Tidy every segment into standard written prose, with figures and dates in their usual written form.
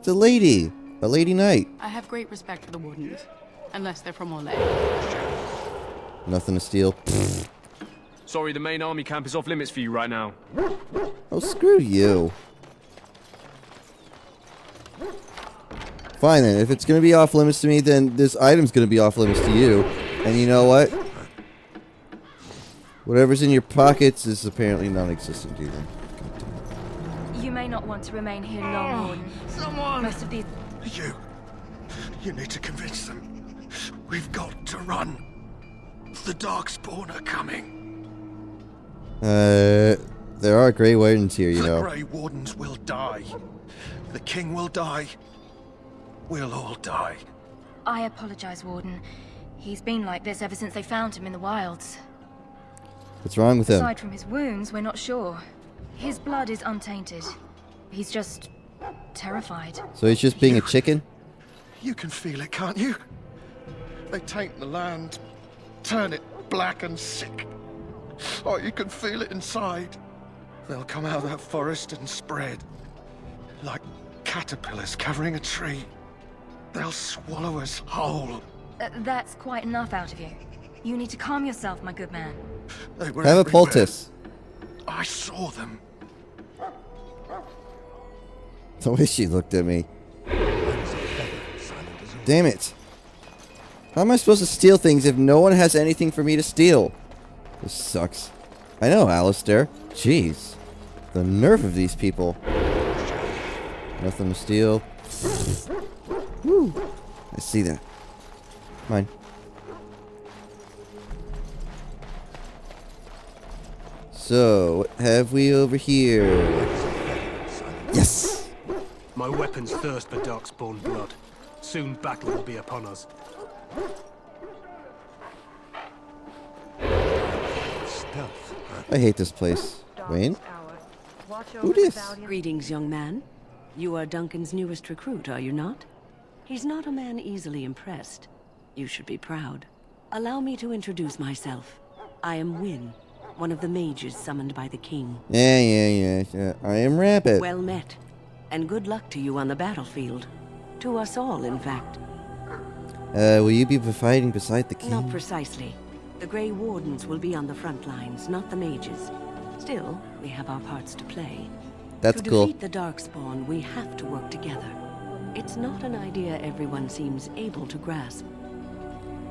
It's a lady. A lady knight. I have great respect for the wardens, unless they're from Orlais. Nothing to steal. Sorry, the main army camp is off limits for you right now. Oh, screw you. Fine then, if it's gonna be off limits to me, then this item's gonna be off limits to you. And you know what? Whatever's in your pockets is apparently non-existent either. You may not want to remain here long, Warden. Someone! Most of these... You need to convince them. We've got to run. The Darkspawn are coming. There are Grey Wardens here, you know. The Grey Wardens will die. The King will die. We'll all die. I apologize, Warden. He's been like this ever since they found him in the wilds. What's wrong with him? Aside from his wounds, we're not sure. His blood is untainted. He's just terrified. So he's just being a chicken? You can feel it, can't you? They taint the land, turn it black and sick. Oh, you can feel it inside. They'll come out of that forest and spread. Like caterpillars covering a tree. They'll swallow us whole. That's quite enough out of you. You need to calm yourself, my good man. They were Have a everywhere. poultice. I saw them. The way she looked at me. Damn it. How am I supposed to steal things if no one has anything for me to steal? This sucks. I know, Alistair. Jeez. The nerve of these people. Nothing to steal. Woo. I see that. Mine. So, what have we over here? Yes! My weapons thirst for darkspawn blood. Soon battle will be upon us. Stealth. I hate this place. Wayne? Who dis? Greetings, young man. You are Duncan's newest recruit, are you not? He's not a man easily impressed. You should be proud. Allow me to introduce myself. I am Wynne, one of the mages summoned by the king. Yeah. I am Rabbit. Well met. And good luck to you on the battlefield. To us all, in fact. Will you be fighting beside the king? Not precisely. The Grey Wardens will be on the front lines, not the mages. Still, we have our parts to play. That's cool. To defeat the Darkspawn, we have to work together. It's not an idea everyone seems able to grasp.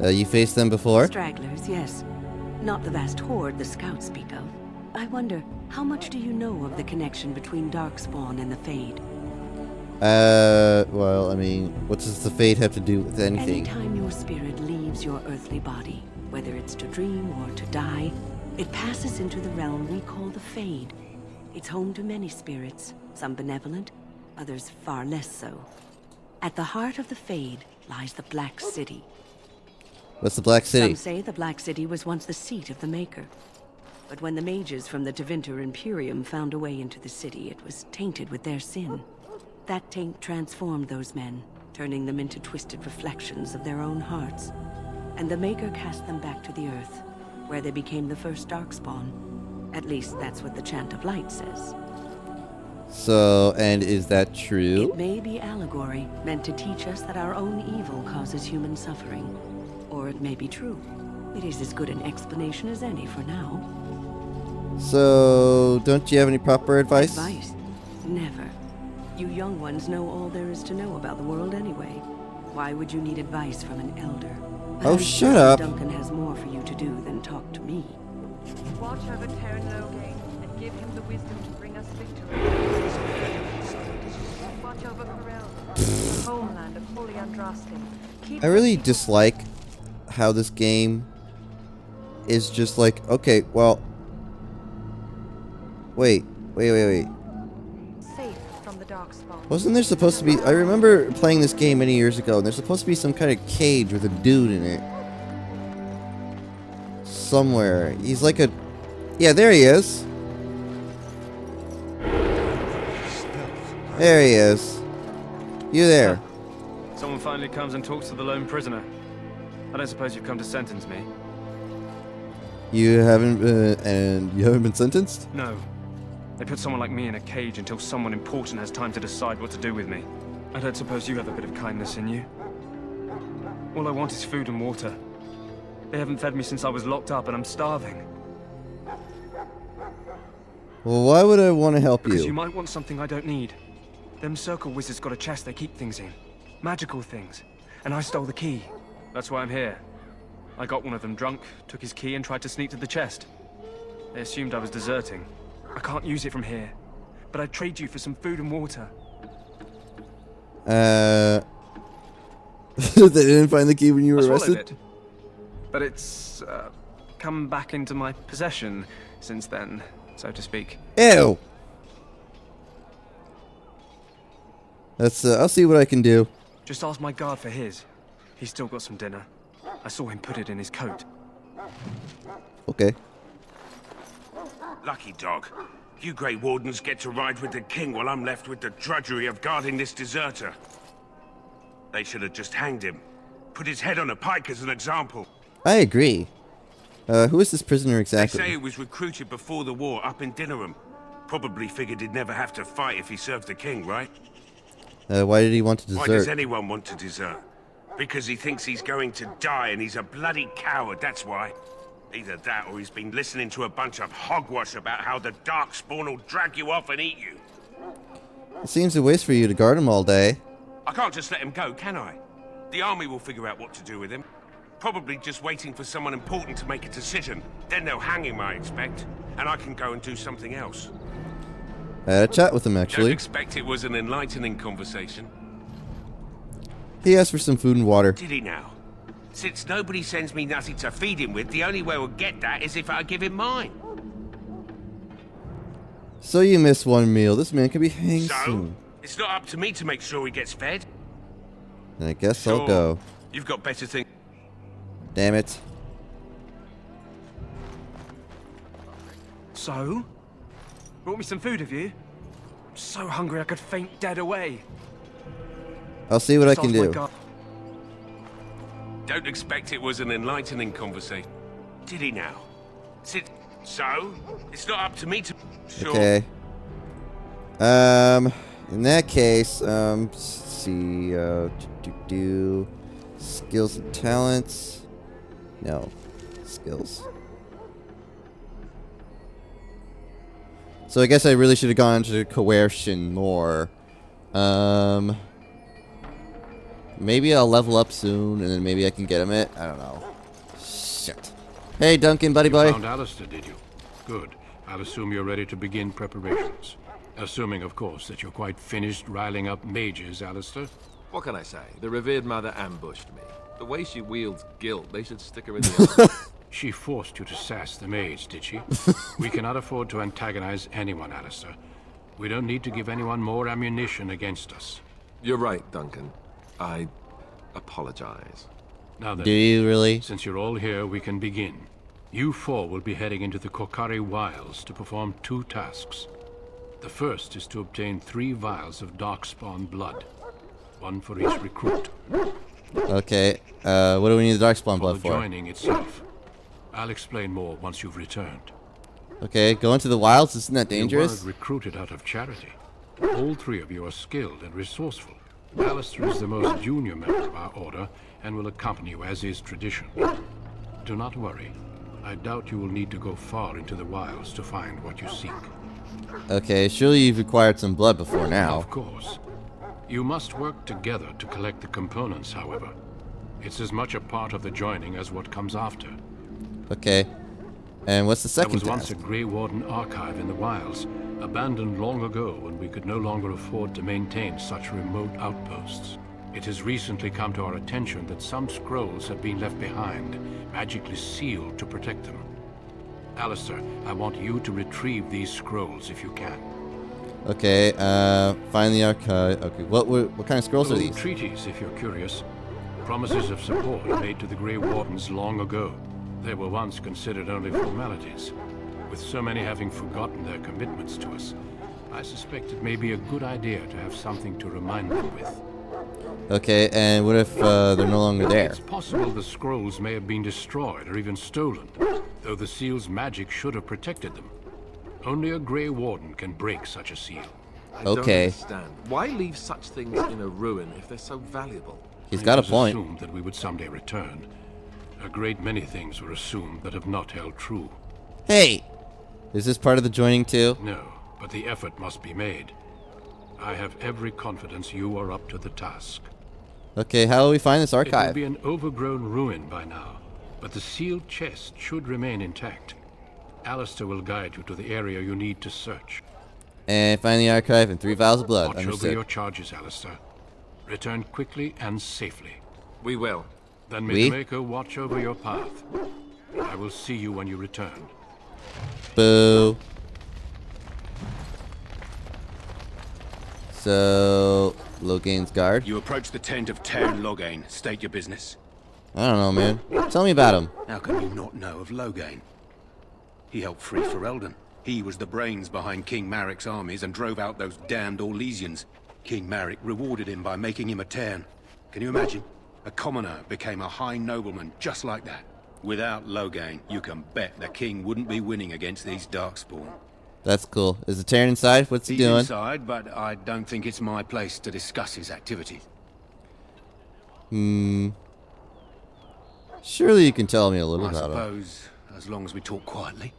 You faced them before? Stragglers, yes. Not the vast horde the scouts speak of. I wonder, how much do you know of the connection between Darkspawn and the Fade? Well, I mean, what does the Fade have to do with anything? Anytime your spirit leaves your earthly body, whether it's to dream or to die, it passes into the realm we call the Fade. It's home to many spirits, some benevolent, others far less so. At the heart of the Fade lies the Black City. What's the Black City? Some say the Black City was once the seat of the Maker. But when the mages from the Tevinter Imperium found a way into the city, it was tainted with their sin. That taint transformed those men, turning them into twisted reflections of their own hearts. And the Maker cast them back to the Earth, where they became the first Darkspawn. At least that's what the Chant of Light says. So, and is that true? It may be allegory, meant to teach us that our own evil causes human suffering. Or it may be true. It is as good an explanation as any for now. So, don't you have any proper advice? Advice? Never. You young ones know all there is to know about the world anyway. Why would you need advice from an elder? Oh, I'm shut certain up. Duncan has more for you to do than talk to me. Watch over Terran Logain and give him the wisdom to bring us victory. Watch over Corel, the homeland of Holy Andraste. Keep I really dislike how this game is just like, okay, well, wait. safe from the Darkspawn. Wasn't there supposed to be... I remember playing this game many years ago, and there's supposed to be some kind of cage with a dude in it. Somewhere. He's like a... Yeah, there he is. There he is. You there. Someone finally comes and talks to the lone prisoner. I don't suppose you've come to sentence me. You haven't been sentenced? No. They put someone like me in a cage until someone important has time to decide what to do with me. I don't suppose you have a bit of kindness in you. All I want is food and water. They haven't fed me since I was locked up and I'm starving. Well, why would I want to help Because you? you might want something I don't need. Them circle wizards got a chest they keep things in. Magical things. And I stole the key. That's why I'm here. I got one of them drunk, took his key and tried to sneak to the chest. They assumed I was deserting. I can't use it from here. But I'd trade you for some food and water. They didn't find the key when you were I swallowed arrested? it. But it's come back into my possession since then, so to speak. Ew! That's, I'll see what I can do. Just ask my guard for his. He's still got some dinner. I saw him put it in his coat. Okay. Lucky dog. You Grey Wardens get to ride with the king while I'm left with the drudgery of guarding this deserter. They should have just hanged him. Put his head on a pike as an example. I agree. Who is this prisoner They exactly? say he was recruited before the war up in Dinnerham. Probably figured he'd never have to fight if he served the king, right? Why did he want to Why does desert? anyone want to desert? Because he thinks he's going to die and he's a bloody coward, that's why. Either that or he's been listening to a bunch of hogwash about how the Darkspawn will drag you off and eat you. It seems a waste for you to guard him all day. I can't just let him go, can I? The army will figure out what to do with him. Probably just waiting for someone important to make a decision. Then they'll hang him, I expect. And I can go and do something else. I had a chat with him, Don't actually. expect it was an enlightening conversation. He asked for some food and water. Did he now? Since nobody sends me nothing to feed him with, the only way we'll get that is if I give him mine. So you missed one meal. This man could be hanged So, soon. it's not up to me to make sure he gets fed. And I guess Sure. I'll go. You've got better things. Damn it. So? Brought me some food, have you? I'm so hungry I could faint dead away. I'll see what I Just can ask my do. guard- Don't expect it was an enlightening conversation. Did he now? So, it's not up to me to... Sure. Okay. In that case, let's see, skills and talents. No, skills. So I guess I really should have gone to coercion more. Maybe I'll level up soon, and then maybe I can get him it. I don't know. Shit. Hey, Duncan, buddy boy. You found Alistair, did you? Good. I'll assume you're ready to begin preparations. Assuming, of course, that you're quite finished riling up mages, Alistair. What can I say? The revered mother ambushed me. The way she wields guilt, they should stick her in the army. She forced you to sass the mage, did she? We cannot afford to antagonize anyone, Alistair. We don't need to give anyone more ammunition against us. You're right, Duncan. I apologize. Now then, Do you really? since you're all here, we can begin. You four will be heading into the Kokari Wilds to perform 2 tasks. The first is to obtain 3 vials of Darkspawn blood. 1 for each recruit. Okay. What do we need the Darkspawn For blood the for? joining itself. I'll explain more once you've returned. Okay, going to the wilds, isn't that You dangerous? weren't recruited out of charity. All 3 of you are skilled and resourceful. Alistair is the most junior member of our order and will accompany you as is tradition. Do not worry. I doubt you will need to go far into the wilds to find what you seek. Okay, surely you've acquired some blood before now. Of course. You must work together to collect the components, however. It's as much a part of the joining as what comes after. Okay. And what's the There second was once a task? Grey Warden archive in the wilds, abandoned long ago when we could no longer afford to maintain such remote outposts. It has recently come to our attention that some scrolls have been left behind, magically sealed to protect them. Alistair, I want you to retrieve these scrolls if you can. Okay, find the archive. Okay, what kind of scrolls are Old these? treaties, if you're curious. Promises of support made to the Grey Wardens long ago. They were once considered only formalities. With so many having forgotten their commitments to us, I suspect it may be a good idea to have something to remind them with. Okay, and what if they're no longer there? It's possible the scrolls may have been destroyed or even stolen, though the seal's magic should have protected them. Only a Grey Warden can break such a seal. I don't Okay. understand. Why leave such things in a ruin if they're so valuable? He's got a It was point. assumed that we would someday return. A great many things were assumed that have not held true. Hey! Is this part of the joining too? No, but the effort must be made. I have every confidence you are up to the task. Okay, how will we find this It will archive? be an overgrown ruin by now, but the sealed chest should remain intact. Alistair will guide you to the area you need to search. And find the archive and 3 vials of blood. Watch over Understood. your charges, Alistair. Return quickly and safely. We will. Then may We? the Maker watch over your path. I will see you when you return. Boo. So, Logain's guard? You approach the tent of Tairn Logain. State your business. I don't know, man. Tell me about him. How can you not know of Logain? He helped free Ferelden. He was the brains behind King Maric's armies and drove out those damned Orlesians. King Maric rewarded him by making him a Tairn. Can you imagine? A commoner became a high nobleman just like that. Without Logain, you can bet the king wouldn't be winning against these Darkspawn. That's cool. Is the Terran inside? What's he He's doing? inside, but I don't think it's my place to discuss his activities. Surely you can tell me a little I about him. suppose, as long as we talk quietly.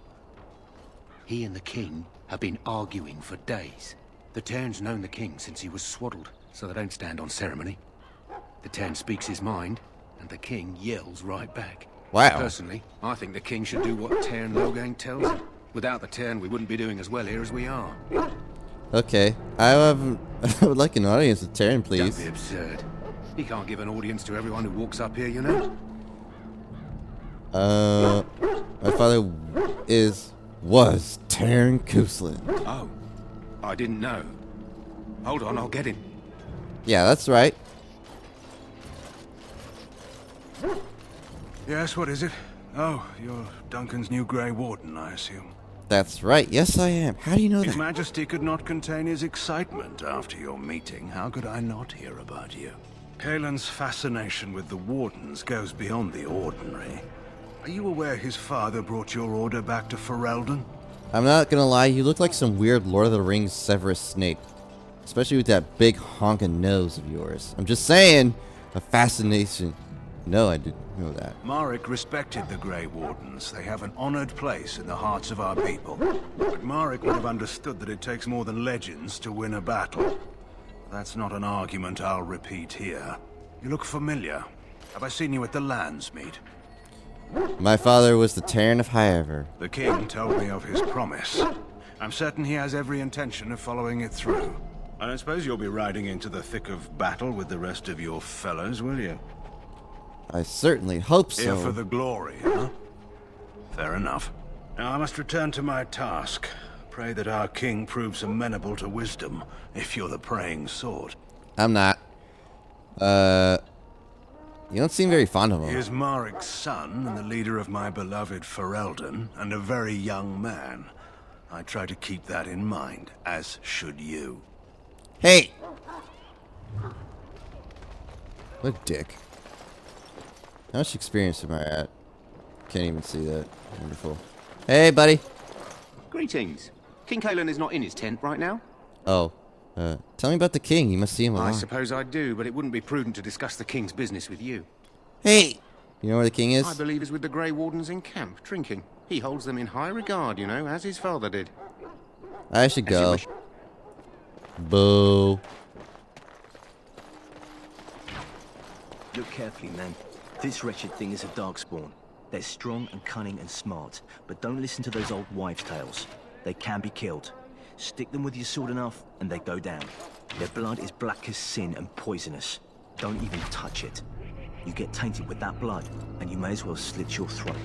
He and the king have been arguing for days. The Terran's known the king since he was swaddled, so they don't stand on ceremony. The Terran speaks his mind, and the king yells right back. Wow. Personally, I think the king should do what Tairn Logain tells him. Without the Tairn, we wouldn't be doing as well here as we are. Okay. I would like an audience with Terran, Don't please. be absurd. He can't give an audience to everyone who walks up here, you know? My father was Terran Kuslan. Oh, I didn't know. Hold on, I'll get him. Yeah, that's right. Yes, what is it? Oh, you're Duncan's new Grey Warden, I assume. That's right. Yes, I am. How do you know His that? Majesty could not contain his excitement after your meeting. How could I not hear about you? Kaelin's fascination with the Wardens goes beyond the ordinary. Are you aware his father brought your order back to Ferelden? I'm not gonna lie, you look like some weird Lord of the Rings Severus Snape. Especially with that big honking nose of yours. I'm just saying, a fascination. No, I didn't know that. Maric respected the Grey Wardens. They have an honored place in the hearts of our people. But Maric would have understood that it takes more than legends to win a battle. That's not an argument I'll repeat here. You look familiar. Have I seen you at the Landsmeet? My father was the Terran of Highever. The king told me of his promise. I'm certain he has every intention of following it through. I don't suppose you'll be riding into the thick of battle with the rest of your fellows, will you? I certainly hope so. Here for the glory, huh? Fair enough. Now I must return to my task. Pray that our king proves amenable to wisdom, if you're the praying sort. I'm not. You don't seem very fond of him. He is Maric's son, and the leader of my beloved Ferelden, and a very young man. I try to keep that in mind, as should you. Hey! What a dick. How much experience am I at? Can't even see that. Wonderful. Hey, buddy! Greetings. King Kaelin is not in his tent right now? Oh. Tell me about the king. You must see him a I lot. suppose I do, but it wouldn't be prudent to discuss the king's business with you. Hey! You know where the king is? I believe he's with the Grey Wardens in camp, drinking. He holds them in high regard, you know, as his father did. I should As you go. wish. Boo. Look carefully, man. This wretched thing is a Darkspawn. They're strong and cunning and smart, but don't listen to those old wives' tales. They can be killed. Stick them with your sword enough, and they go down. Their blood is black as sin and poisonous. Don't even touch it. You get tainted with that blood, and you may as well slit your throat.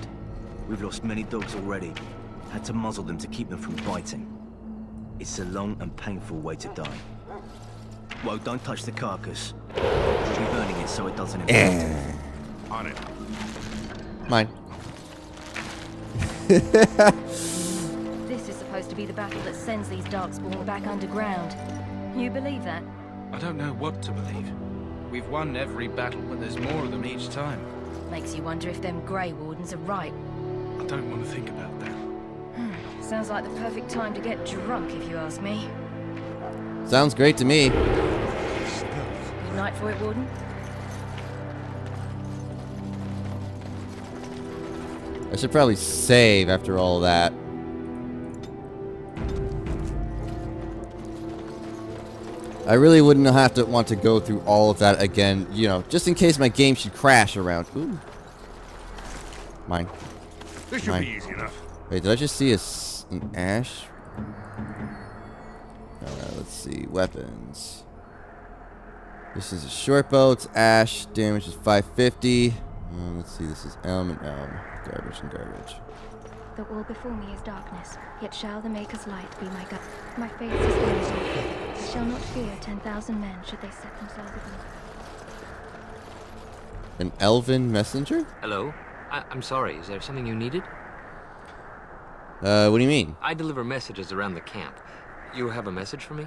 We've lost many dogs already. Had to muzzle them to keep them from biting. It's a long and painful way to die. Well, don't touch the carcass. We'll be burning it so it doesn't infect. On it. Mine. This is supposed to be the battle that sends these Darkspawn back underground. You believe that? I don't know what to believe. We've won every battle, but there's more of them each time. Makes you wonder if them Grey Wardens are right. I don't want to think about that. Sounds like the perfect time to get drunk, if you ask me. Sounds great to me. Good night for it, Warden. I should probably save after all that. I really wouldn't have to want to go through all of that again, you know, just in case my game should crash around. Ooh. Mine. This should be easy enough. Wait, did I just see an ash? Let's see. Weapons. This is a short bow. It's ash. Damage is 550. Let's see. This is elm and elm. Garbage and garbage. The all before me is darkness, yet shall the Maker's light be my guide. My faith is energy. I shall not fear 10,000 men should they set themselves against me. An elven messenger? Hello? I'm sorry, is there something you needed? What do you mean? I deliver messages around the camp. You have a message for me?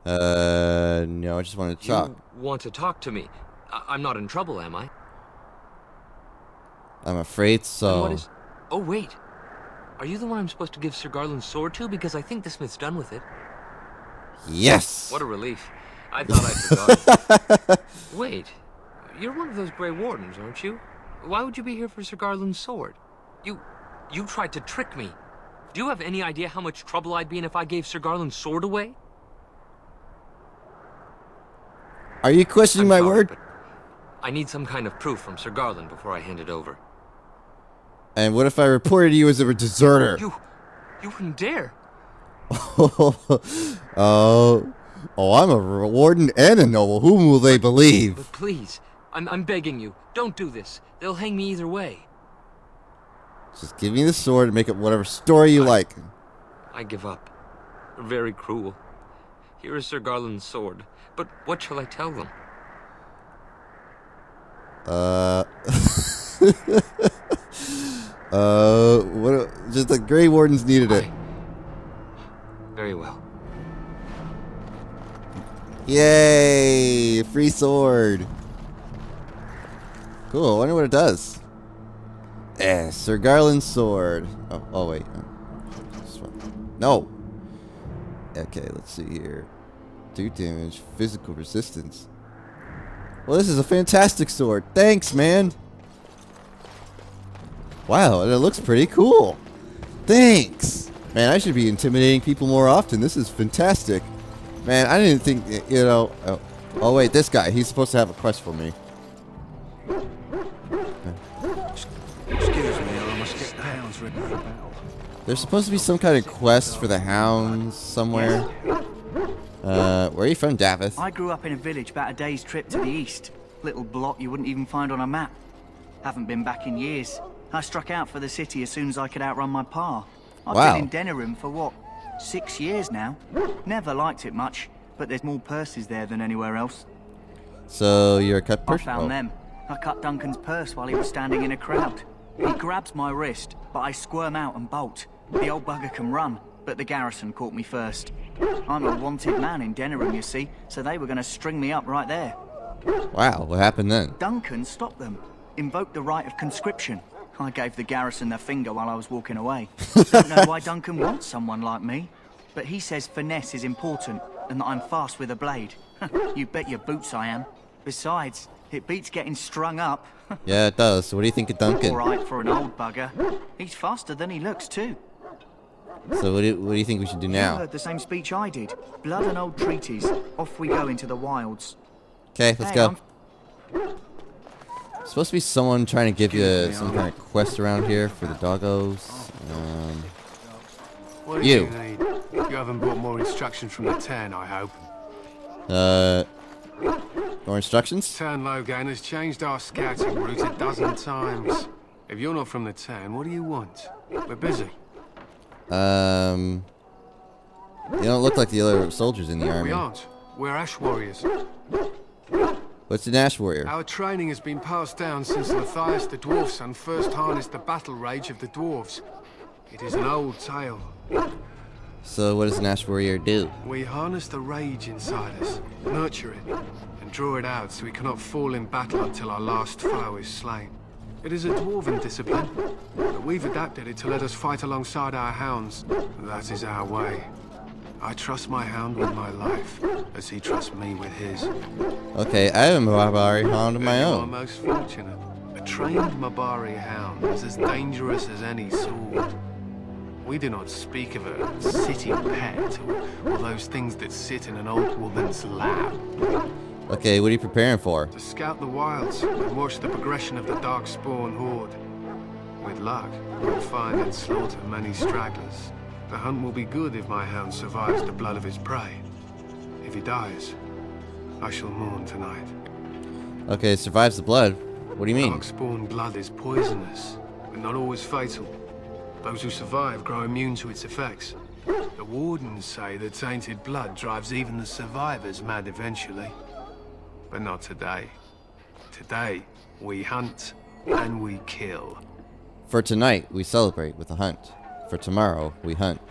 No, I just wanted to talk. You want to talk to me? I'm not in trouble, am I? I'm afraid so. And what is... Oh, wait. Are you the one I'm supposed to give Sir Garland's sword to? Because I think the smith's done with it. Yes! What a relief. I thought I forgot. Wait. You're one of those Grey Wardens, aren't you? Why would you be here for Sir Garland's sword? You tried to trick me. Do you have any idea how much trouble I'd be in if I gave Sir Garland's sword away? Are you questioning my word? I need some kind of proof from Sir Garland before I hand it over. And what if I reported you as a deserter? You wouldn't dare. Oh, I'm a warden and a noble. Whom will they believe? But please, I'm begging you, don't do this. They'll hang me either way. Just give me the sword and make up whatever story you like. I give up. They're very cruel. Here is Sir Garland's sword, but what shall I tell them? What? Just the Grey Wardens needed it. Very well. Yay! Free sword. Cool. I wonder what it does. Sir Garland's sword. Oh wait. No. Okay, let's see here. 2 damage, physical resistance. Well, this is a fantastic sword. Thanks, man. Wow, and it looks pretty cool. Thanks. Man, I should be intimidating people more often. This is fantastic. Man, I didn't think, you know... Oh wait, this guy. He's supposed to have a quest for me. Excuse me, I must get the hounds ready for battle. There's supposed to be some kind of quest for the hounds somewhere. Where are you from, Davith? I grew up in a village about a day's trip to the east. Little blot you wouldn't even find on a map. Haven't been back in years. I struck out for the city as soon as I could outrun my pa. I've been in Denerim for what, 6 years now? Never liked it much, but there's more purses there than anywhere else. So you're a cut person? I found them. I cut Duncan's purse while he was standing in a crowd. He grabs my wrist, but I squirm out and bolt. The old bugger can run, but the garrison caught me first. I'm a wanted man in Denerim, you see, so they were going to string me up right there. Wow, what happened then? Duncan stopped them, invoked the right of conscription. I gave the garrison the finger while I was walking away. Don't know why Duncan wants someone like me, but he says finesse is important and that I'm fast with a blade. You bet your boots I am. Besides, it beats getting strung up. Yeah, it does. So what do you think of Duncan? All right for an old bugger. He's faster than he looks too. So what do you think we should do You now? heard the same speech I did. Blood and old treaties. Off we go into the wilds. Okay, let's go. Supposed to be someone trying to give you some kind of quest around here for the doggos. What do you need? You haven't brought more instructions from the Ten, I hope. More instructions? Turn Logan has changed our scouting route a dozen times. If you're not from the Ten, what do you want? We're busy. You don't look like the other soldiers in the army. We aren't. We're Ash Warriors. What's an Ash Warrior? Our training has been passed down since Matthias the Dwarf Son first harnessed the battle rage of the dwarves. It is an old tale. So what does an Ash Warrior do? We harness the rage inside us, nurture it, and draw it out so we cannot fall in battle until our last foe is slain. It is a dwarven discipline, but we've adapted it to let us fight alongside our hounds. That is our way. I trust my hound with my life, as he trusts me with his. Okay, I have a Mabari hound of my You are own. most fortunate. A trained Mabari hound is as dangerous as any sword. We do not speak of a city pet, or those things that sit in an old woman's lap. Okay, what are you preparing for? To scout the wilds and watch the progression of the Darkspawn horde. With luck, we'll find and slaughter many stragglers. The hunt will be good if my hound survives the blood of his prey. If he dies, I shall mourn tonight. Okay, survives the blood. What do you mean? Darkspawn blood is poisonous, but not always fatal. Those who survive grow immune to its effects. The wardens say that tainted blood drives even the survivors mad eventually. But not today. Today, we hunt and we kill. For tonight, we celebrate with a hunt. For tomorrow, we hunt.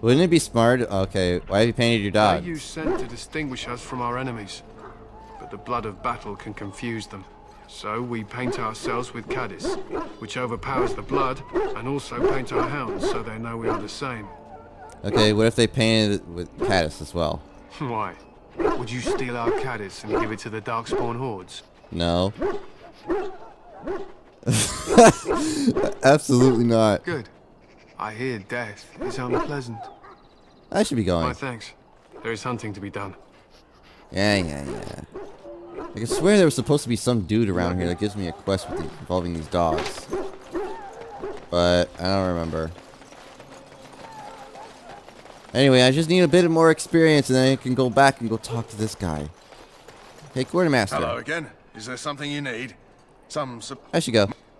Wouldn't it be smart? Okay, why have you painted your dog? They use scent to distinguish us from our enemies, but the blood of battle can confuse them. So we paint ourselves with caddis, which overpowers the blood, and also paint our hounds so they know we are the same. Okay, what if they painted it with caddis as well? Why? Would you steal our caddis and give it to the Darkspawn hordes? No. Absolutely not. Good. I hear death is unpleasant. I should be going. My thanks. There is hunting to be done. Yeah. I can swear there was supposed to be some dude around here that gives me a quest with involving these dogs. But I don't remember. Anyway, I just need a bit more experience and then I can go back and go talk to this guy. Hey, Quartermaster. Hello again. Is there something you need? I should go.